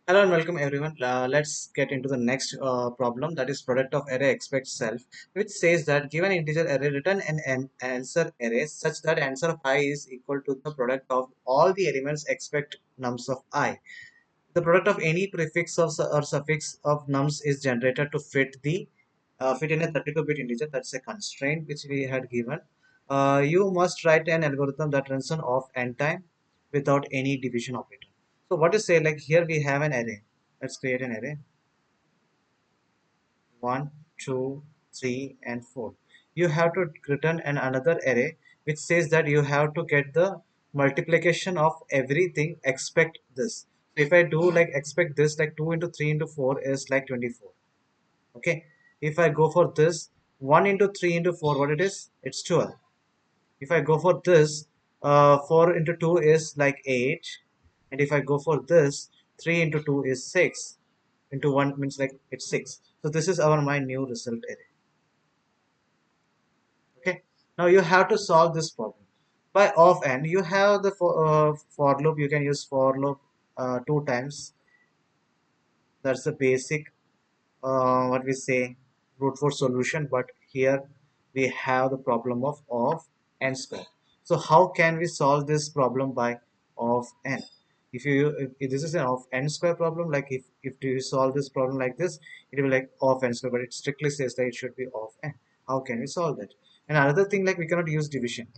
Hello and welcome everyone. Let's get into the next problem, that is product of array expect self, which says that given integer array return an answer array such that answer of I is equal to the product of all the elements expect nums of I. The product of any prefix of or suffix of nums is generated to fit in a 32-bit integer. That's a constraint which we had given. You must write an algorithm that runs on off n time without any division operator. So what to say, like here we have an array. Let's create an array. 1, 2, 3, and 4. You have to return another array which says that you have to get the multiplication of everything expect this. So if I do like expect this, like 2 into 3 into 4 is like 24. Okay. If I go for this, 1 into 3 into 4, what it is? It's 12. If I go for this, 4 into 2 is like 8. And if I go for this, 3 into 2 is 6. Into 1 means like it's 6. So this is our my new result array. Okay. Now you have to solve this problem. By of n, you have the for loop. You can use for loop two times. That's the basic what we say brute force solution, but here we have the problem of n square. So how can we solve this problem by of n? If this is an of n square problem, like if you solve this problem like this, it will be like of n square, but it strictly says that it should be of n. How can we solve that? And another thing, like we cannot use division.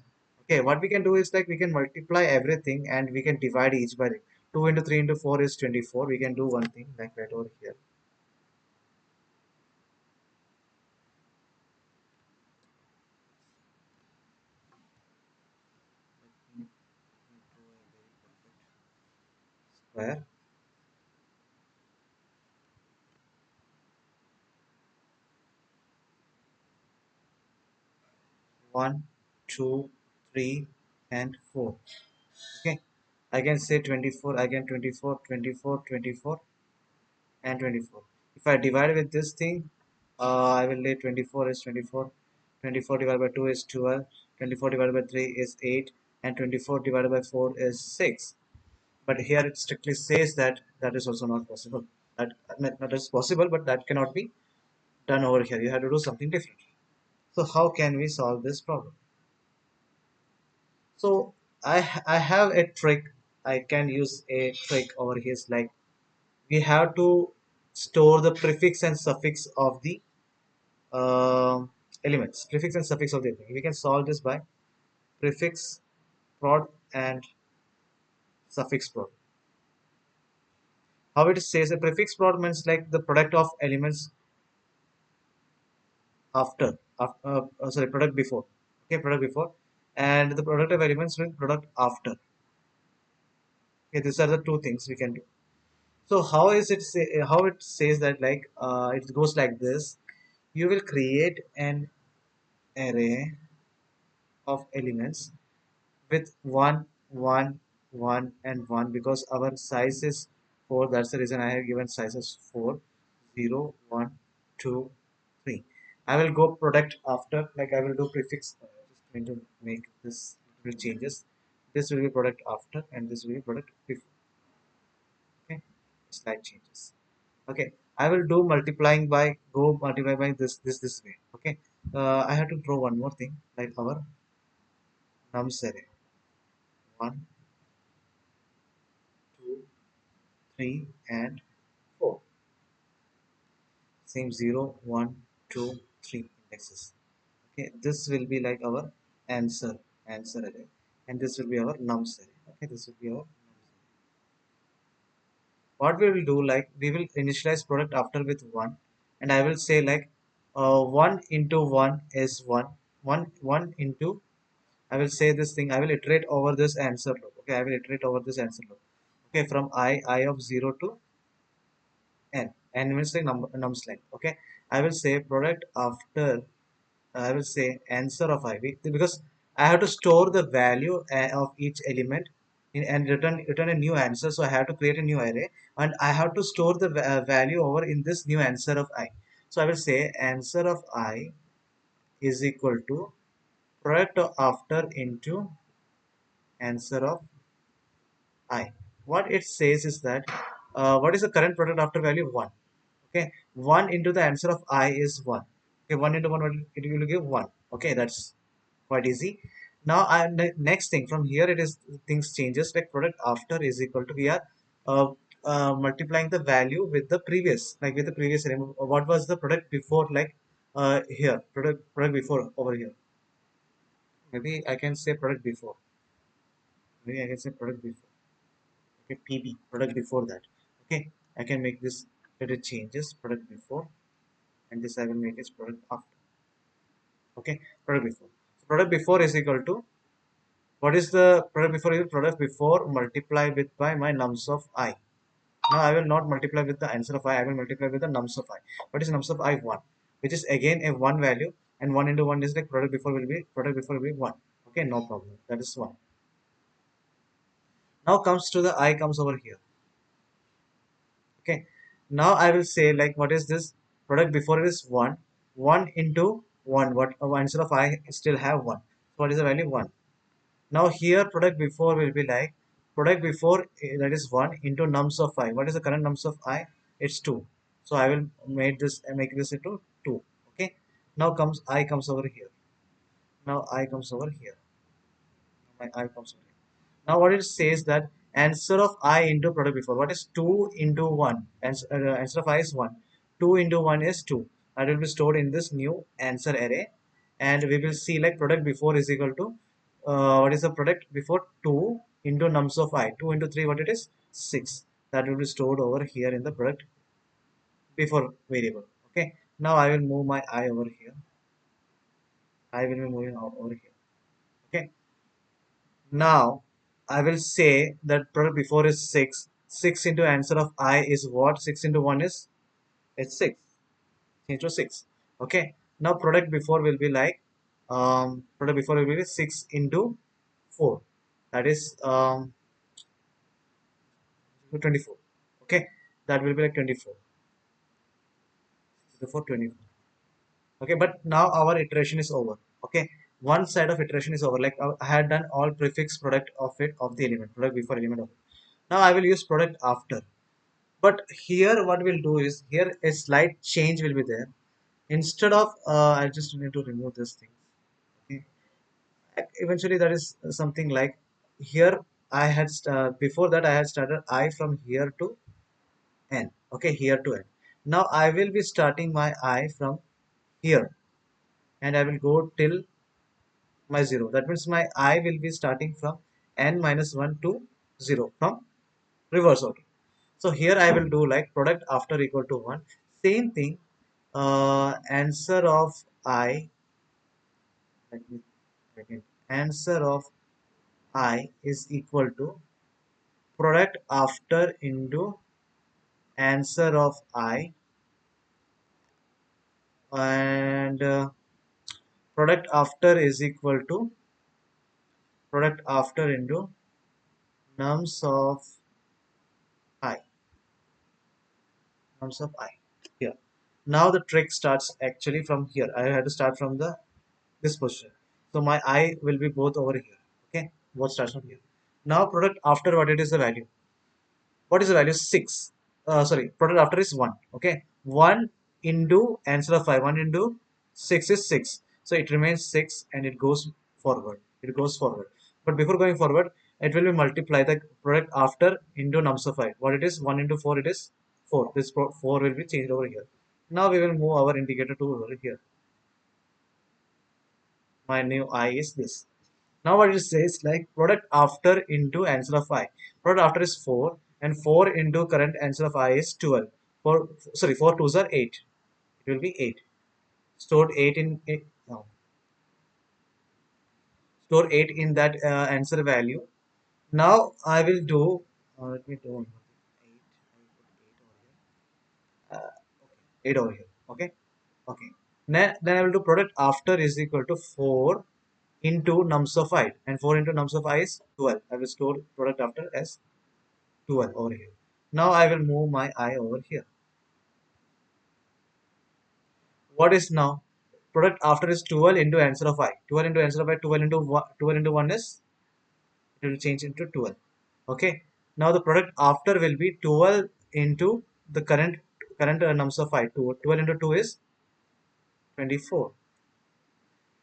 Okay, what we can do is like we can multiply everything and we can divide each by 2 into 3 into 4 is 24. We can do one thing like right over here. Square 1, 2, 3, and 4. Okay, I can say 24, again 24, 24, 24, and 24. If I divide with this thing, I will lay 24 is 24, 24 divided by 2 is 12, 24 divided by 3 is 8, and 24 divided by 4 is 6. But here it strictly says that that is also not possible. That is possible, but that cannot be done over here. You have to do something different. So how can we solve this problem? So I have a trick. I can use a trick over here. Is like we have to store the prefix and suffix of the elements. Prefix and suffix of the element. We can solve this by prefix prod and suffix prod. How it says a prefix prod means like the product of elements sorry, product before. Okay, product before, and the product of elements means product after. Okay, these are the two things we can do. So how is it say, how it says that, like it goes like this. You will create an array of elements with 1, 1, 1, and 1, because our size is 4. That's the reason I have given sizes 4, 0, 1, 2, 3. I will go product after, like I will do prefix. Just going to make this little changes. This will be product after and this will be product before. Okay, slight changes. Okay, I will do multiplying by go multiply by this way. Okay, I have to draw one more thing, like our nums array. 1, 2, 3, and 4. Same 0, 1, 2, 3 indexes. Okay, this will be like our answer array, and this will be our nums array. Okay, this will be our what we will do, like we will initialize product after with 1, and I will say like 1 into 1 is 1, 1, 1 into, I will say this thing, I will iterate over this answer loop. Okay, I will iterate over this answer loop. Okay, from I of 0 to n means like nums length. Okay, I will say product after, I will say answer of I, because I have to store the value of each element and return a new answer. So I have to create a new array and I have to store the value over in this new answer of I. So I will say answer of I is equal to product after into answer of I. What it says is that what is the current product after value? 1. Okay, 1 into the answer of I is 1. Okay, 1 into 1, it will give 1. Okay, that's quite easy. Now next thing from here, it is things changes, like product after is equal to, we are uh, multiplying the value with the previous, like with the previous element. What was the product before, like here, product before over here. Maybe I can say product before. Maybe I can say product before. Okay, PB, product before that. Okay, I can make this, let it changes product before, and this I will make as product after. Okay, product before. So product before is equal to, what is the product before? Is product before multiply with by my nums of I. Now I will not multiply with the answer of I. I will multiply with the nums of I. What is nums of I? 1, which is again a 1 value, and 1 into 1 is like product before will be 1. Okay, no problem. That is 1. Now comes to the I comes over here. Okay, now I will say, like, what is this? Product before it is 1. 1 into 1, what answer of I still have 1. So what is the value? 1. Now here product before will be like product before, that is 1 into nums of I. What is the current nums of I? It's 2. So I will make this into 2. Okay, now comes I comes over here. Now I comes over here. My I comes over here. Now what it says, that answer of I into product before. What is 2 into 1? Answer of I is 1. 2 into 1 is 2. That will be stored in this new answer array. And we will see, like, product before is equal to, what is the product before? 2 into nums of I. 2 into 3, what it is? 6. That will be stored over here in the product before variable. Okay. Now I will move my I over here. I will be moving over here. Okay. Now I will say that product before is 6. 6 into answer of I is what? 6 into 1 is, it's 6. Into 6. Okay. Now product before will be like, product before will be 6 into 4. That is 24. Okay. That will be like 24. Before 24. Okay, but now our iteration is over. Okay, one side of iteration is over. Like, I had done all prefix product of it, of the element, product before element of it. Now I will use product after. But here what we'll do is, here a slight change will be there. Instead of I just need to remove this thing. Okay. Eventually that is something like, here I had before that I had started I from here to n. Okay, here to n. Now I will be starting my I from here, and I will go till my 0. That means my I will be starting from n minus 1 to 0, from reverse order. So here I will do like product after equal to 1. Same thing, answer of I, let me again, answer of I is equal to product after into answer of I, and product after is equal to product after into nums of I, nums of I. Here. Now the trick starts actually from here. I had to start from the this position. So my I will be both over here. Okay, both starts from here. Now product after, what it is the value? What is the value? 6. Sorry, product after is 1. Okay, 1 into answer of 5. 1 into 6 is 6. So it remains 6 and it goes forward. It goes forward. But before going forward, it will be multiply the product after into nums of 5. What it is? 1 into 4, it is 4. This 4 will be changed over here. Now we will move our indicator to over here. My new I is this. Now what it says, like product after into answer of I. Product after is 4, and 4 into current answer of I is 12. 4, sorry, 4 twos are 8. It will be 8. Stored 8 in 8. No. Store 8 in that answer value. Now I will do, let me do 8. I will put 8 over here. 8 over here. Okay. Okay. Then I will do product after is equal to 4 into nums of I, and 4 into nums of I is 12. I will store product after as 12 over here. Now I will move my I over here. What is now? Product after is 12 into answer of I. 12 into answer of I, 12 into 1, 12 into 1 is, it will change into 12. Okay. Now the product after will be 12 into the current nums of I. 12 into 2 is 24.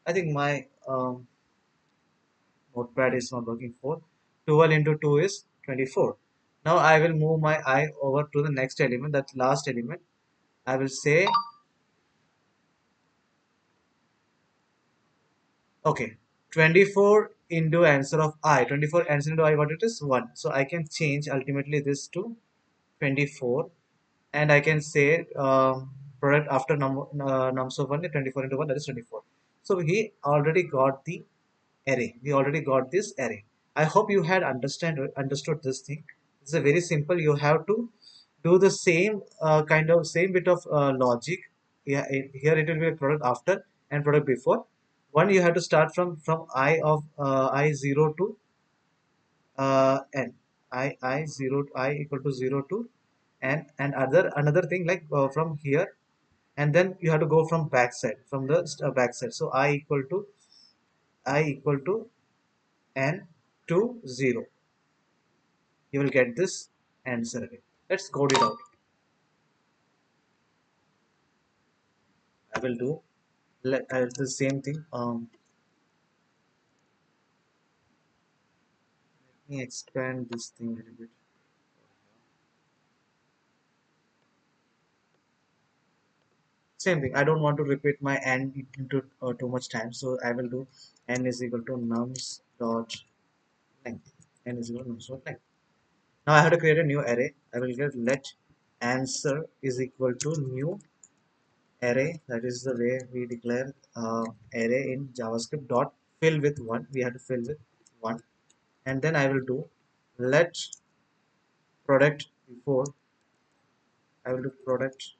I think my notepad is not working for 12 into 2 is 24. Now I will move my I over to the next element, that last element. I will say, okay, 24 into answer of I. 24 answer into I, what it is? 1. So I can change ultimately this to 24, and I can say product after nums of 1, 24 into 1, that is 24. So he already got the array. We already got this array. I hope you had understood this thing. It's a very simple. You have to do the same kind of same bit of logic. Yeah, here it will be a product after and product before. One, you have to start from I of I 0 to n. I 0 I equal to 0 to n, and another thing like from here, and then you have to go from backside, from the backside. So I equal to n to 0. You will get this answer again. Let's code it out. I will do the same thing. Let me expand this thing a little bit. Same thing. I don't want to repeat my n into too much time, so I will do n is equal to nums dot length. N is equal to nums dot length. Now I have to create a new array. I will get let answer is equal to new array. That is the way we declare array in JavaScript. Dot fill with one. We have to fill with one, and then I will do let product before. I will do product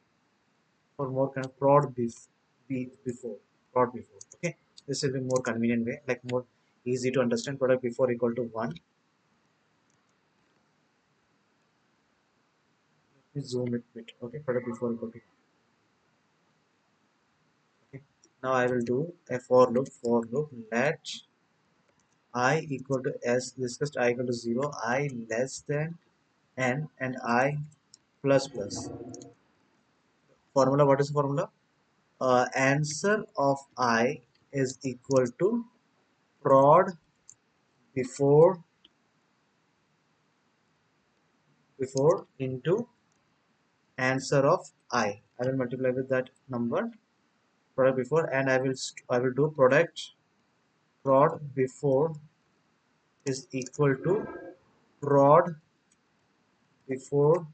for more kind of before prod before. Okay, this will be more convenient way, like more easy to understand. Product before equal to one. Let me zoom it bit. Okay, product before equal to 1. Okay, now I will do a for loop let I equal to s discussed I equal to 0, I less than n, and I plus plus. Formula, what is the formula? Answer of I is equal to prod before into answer of I. I will multiply with that number product before, and I will do product prod before is equal to prod before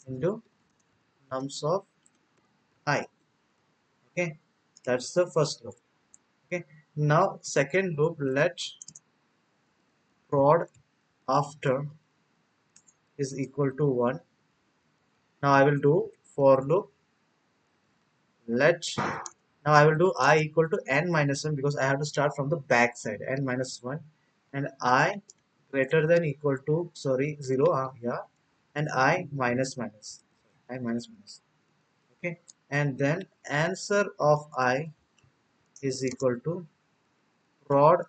into nums of I. Okay, that's the first loop. Okay, now second loop let prod after is equal to 1. Now I will do for loop let. Now I will do I equal to n minus 1, because I have to start from the back side, n minus 1, and I greater than equal to, sorry, 0, yeah, and I minus minus, I minus minus. Okay, and then answer of I is equal to prod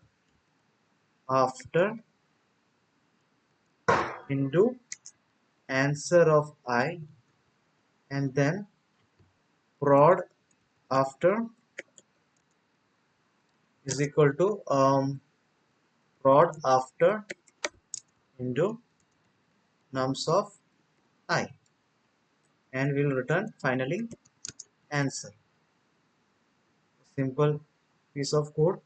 after into answer of I, and then prod after is equal to prod after into nums of I, and will return finally answer. Simple piece of code.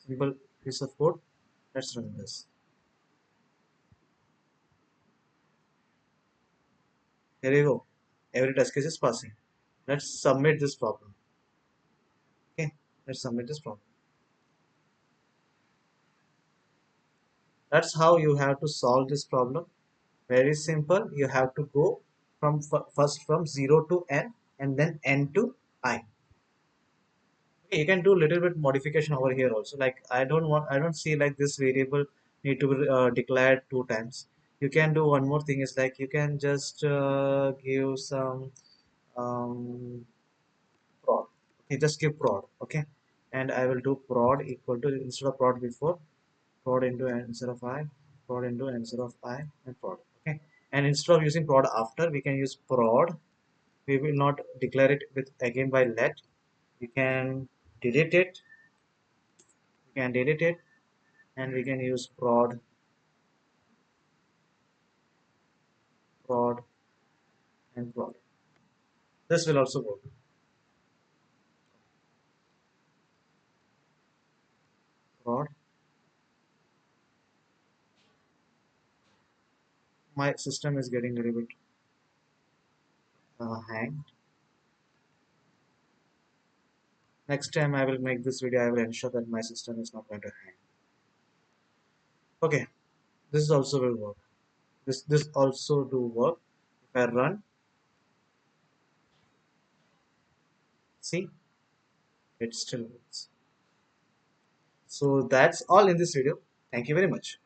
Simple piece of code. Let's run this. Here you go. Every test case is passing. Let's submit this problem. Okay, let's submit this problem. That's how you have to solve this problem. Very simple. You have to go first from 0 to n, and then n to I. Okay, you can do a little bit modification over here also. Like I don't see like this variable need to be declared 2 times. You can do one more thing, is like you can just give some um, prod. Okay, just give prod. Okay, and I will do prod equal to, instead of prod before, prod into n instead of I, prod into n instead of I, and prod. Okay, and instead of using prod after, we can use prod. We will not declare it with again by let. We can delete it. We can delete it, and we can use prod, prod, and prod. This will also work. Prod. My system is getting a little bit hang. Next time I will make this video, I will ensure that my system is not going to hang. Okay, this also will work. This also do work. If I run, see, it still works. So that's all in this video. Thank you very much.